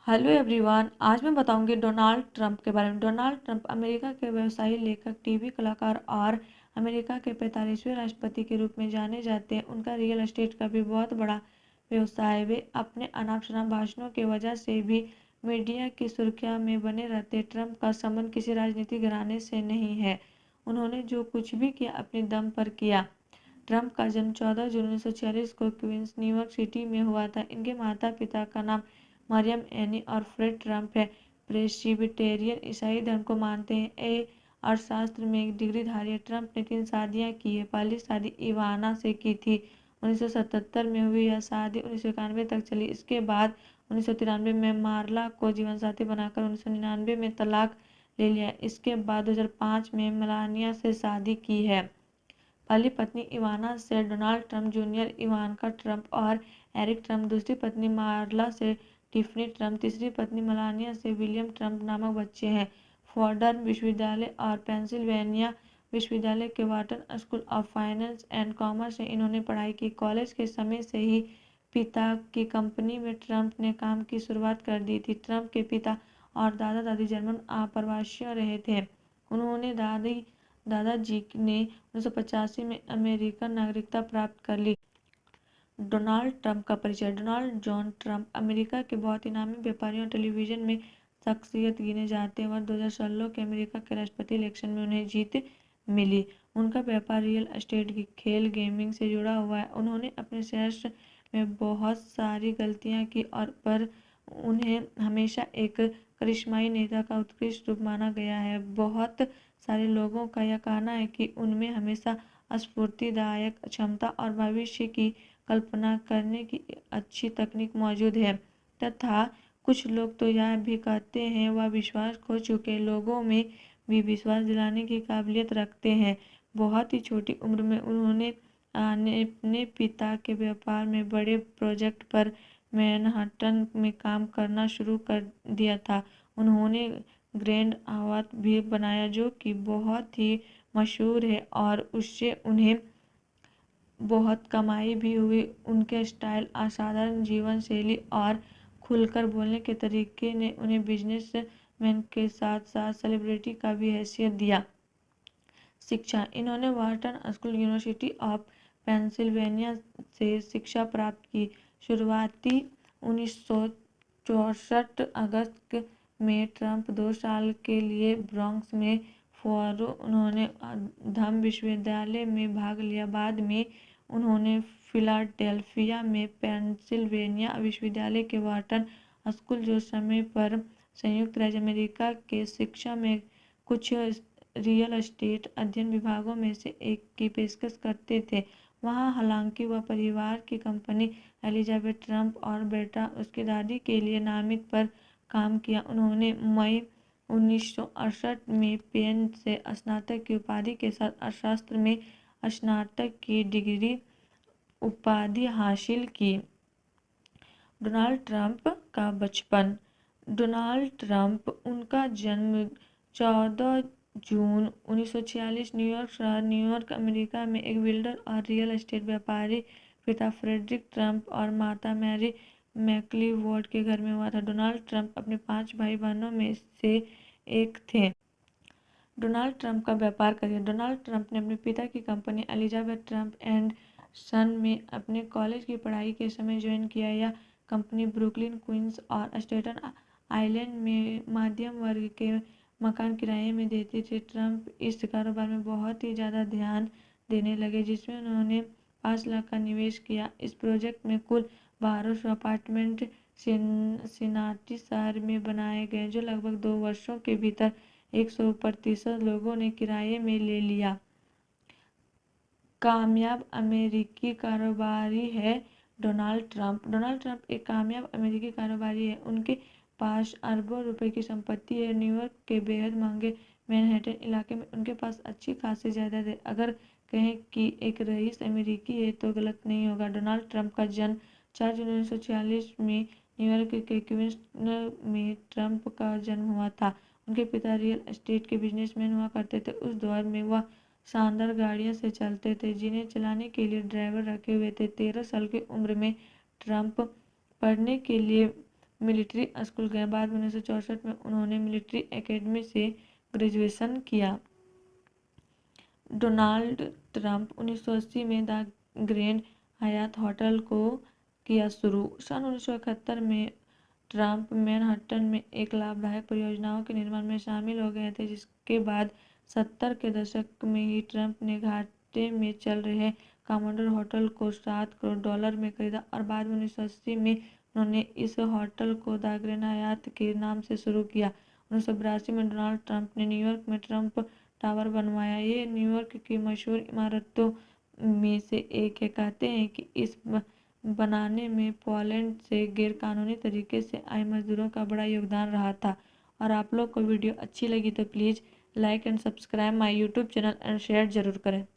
Hello everyone, आज मैं बताऊंगी डोनाल्ड ट्रंप के बारे में। डोनाल्ड ट्रंप अमेरिका के व्यवसायी, लेखक, टीवी कलाकार और अमेरिका के 45वें राष्ट्रपति के रूप में जाने जाते हैं। उनका रियल एस्टेट का भी बहुत बड़ा व्यवसाय है। वे अपने अनाप-शनाप भाषणों की वजह से भी मीडिया की सुर्खियों में बने रहते हैं। ट्रंप का संबंध किसी राजनीतिक घराने से नहीं है। उन्होंने जो कुछ भी किया अपने दम पर किया। ट्रंप का जन्म 14 जून 1946 को क्वींस, न्यूयॉर्क सिटी में हुआ था। इनके माता पिता का नाम मरियम एनी और फ्रेड ट्रंप है। प्रेस्बिटेरियन ईसाई धर्म को मानते हैं। अर्थशास्त्र में एक डिग्रीधारी है। ट्रंप ने 3 शादियां की है। पहली शादी इवाना से की थी। 1977 में हुई यह शादी 1991 तक चली। इसके बाद 1993 में मार्ला को जीवनसाथी बनाकर 1999 में तलाक ले लिया। इसके बाद 2005 में मेलानिया से शादी की है। पहली पत्नी इवाना से डोनाल्ड ट्रंप जूनियर, इवानका ट्रंप और एरिक ट्रंप। दूसरी पत्नी मार्ला से टिफनी ट्रंप। तीसरी पत्नी मेलानिया से विलियम ट्रंप नामक बच्चे हैं। फॉर्डर्म विश्वविद्यालय और पेंसिल्वेनिया विश्वविद्यालय के Wharton school of finance and commerce से इन्होंने पढ़ाई की। कॉलेज के समय से ही पिता की कंपनी में ट्रंप ने काम की शुरुआत कर दी थी। ट्रंप के पिता और दादा दादी जर्मन आप्रवासियों रहे थे। उन्होंने दादाजी ने 1985 में अमेरिकन नागरिकता प्राप्त कर ली। डोनाल्ड ट्रंप का परिचय। डोनाल्ड जॉन ट्रंप अमेरिका के बहुत ही नामी व्यापारी और टेलीविजन में शख्सियत गिने जाते हैं। वर्ष 2016 के अमेरिका के राष्ट्रपति इलेक्शन में उन्हें जीत मिली। उनका व्यापार रियल एस्टेट की खेल गेमिंग से जुड़ा हुआ है। उन्होंने अपने शहर में बहुत सारी गलतियां की और पर उन्हें हमेशा एक करिश्माई नेता का उत्कृष्ट रूप माना गया है। बहुत सारे लोगों का यह कहना है कि उनमें हमेशा स्फूर्तिदायक क्षमता और भविष्य की कल्पना करने की अच्छी तकनीक मौजूद है, तथा कुछ लोग तो यह भी कहते हैं वह विश्वास खो चुके लोगों में भी विश्वास दिलाने की काबिलियत रखते हैं। बहुत ही छोटी उम्र में उन्होंने अपने पिता के व्यापार में बड़े प्रोजेक्ट पर मैनहट्टन में काम करना शुरू कर दिया था। उन्होंने ग्रैंड हावत भी बनाया जो कि बहुत ही मशहूर है और उससे उन्हें बहुत कमाई भी हुई। उनके स्टाइल, असाधारण जीवन शैली और खुलकर बोलने के तरीके ने उन्हें बिजनेसमैन के साथ साथ सेलिब्रिटी का भी हैसियत दिया। शिक्षा। इन्होंने Wharton school, university of Pennsylvania से शिक्षा प्राप्त की। शुरुआती 1964 अगस्त में ट्रंप 2 साल के लिए ब्रॉन्क्स में फोरो उन्होंने धम विश्वविद्यालय में भाग लिया। बाद में उन्होंने फिलाडेल्फिया में पेंसिल्वेनिया विश्वविद्यालय के वार्टन स्कूल, जो समय पर संयुक्त राज्य अमेरिका के शिक्षा में कुछ रियल एस्टेट अध्ययन विभागों में से एक की पेशकश करते थे, वहां हालांकि वह परिवार की कंपनी एलिजाबेथ ट्रंप और बेटा उसकी दादी के लिए नामित पर काम किया। उन्होंने मई 1968 में पेन से स्नातक की उपाधि के साथ अर्थशास्त्र में स्नातक की डिग्री उपाधि हासिल की। डोनाल्ड ट्रंप का बचपन। डोनाल्ड ट्रंप, उनका जन्म 14 जून 1946 न्यूयॉर्क शहर, न्यूयॉर्क, अमेरिका में एक बिल्डर और रियल एस्टेट व्यापारी पिता फ्रेडरिक ट्रंप और माता मैरी मैक्लीवॉर्ड के घर में हुआ था। डोनाल्ड ट्रंप अपने 5 भाई बहनों में से एक थे। डोनाल्ड ट्रंप का व्यापार करियर। डोनाल्ड ट्रंप ने अपने पिता की कंपनी एलिजाबेथ ट्रंप एंड सन में अपने कॉलेज की पढ़ाई के समय ज्वाइन किया। यह कंपनी ब्रुकलिन, क्वींस और स्टेटन आइलैंड में मध्यम वर्ग के मकान किराए में देती थी। ट्रंप इस कारोबार में बहुत ही ज़्यादा ध्यान देने लगे, जिसमें उन्होंने 5 लाख का निवेश किया। इस प्रोजेक्ट में कुल 1200 अपार्टमेंट सिनाटी शहर में बनाए गए, जो लगभग 2 वर्षों के भीतर 100% लोगों ने किराए में ले लिया। कामयाब अमेरिकी कारोबारी है डोनाल्ड ट्रंप। डोनाल्ड ट्रंप एक कामयाब अमेरिकी कारोबारी है। उनके पास अरबों रुपए की संपत्ति है। न्यूयॉर्क के बेहद महंगे मैनहट्टन इलाके में उनके पास अच्छी खासी जायदाद है। अगर कहें कि एक रईस अमेरिकी है तो गलत नहीं होगा। डोनाल्ड ट्रंप का जन्म 4 जून 1946 में न्यूयॉर्क के क्वींस में ट्रंप का जन्म हुआ था। उनके पिता रियल एस्टेट के बिजनेसमैन हुआ करते थे। उस दौर में वह शानदार गाड़ियां से चलते थे, जिन्हें चलाने के लिए ड्राइवर रखे हुए थे। 13 साल की उम्र में ट्रंप पढ़ने के लिए मिलिट्री स्कूल गए। बाद में 1964 में उन्होंने मिलिट्री एकेडमी से ग्रेजुएशन किया। डोनाल्ड ट्रंप 1980 में द ग्रैंड हयात होटल को किया शुरू। सन 1971 में ट्रंप मैनहट्टन में एक लाभदायक परियोजनाओं के निर्माण में शामिल हो गए थे, जिसके बाद 70 के दशक में ही ट्रंप ने घाटे में चल रहे कमांडर होटल को $7 करोड़ में खरीदा और बाद में 1980 में उन्होंने इस होटल को द ग्रैंड हयात के नाम से शुरू किया। 1982 में डोनाल्ड ट्रंप ने न्यूयॉर्क में ट्रंप टावर बनवाया। ये न्यूयॉर्क की मशहूर इमारतों में से एक है। कहते हैं कि इस बनाने में पोलैंड से गैरकानूनी तरीके से आए मजदूरों का बड़ा योगदान रहा था। और आप लोग को वीडियो अच्छी लगी तो please like and subscribe my YouTube channel and share जरूर करें।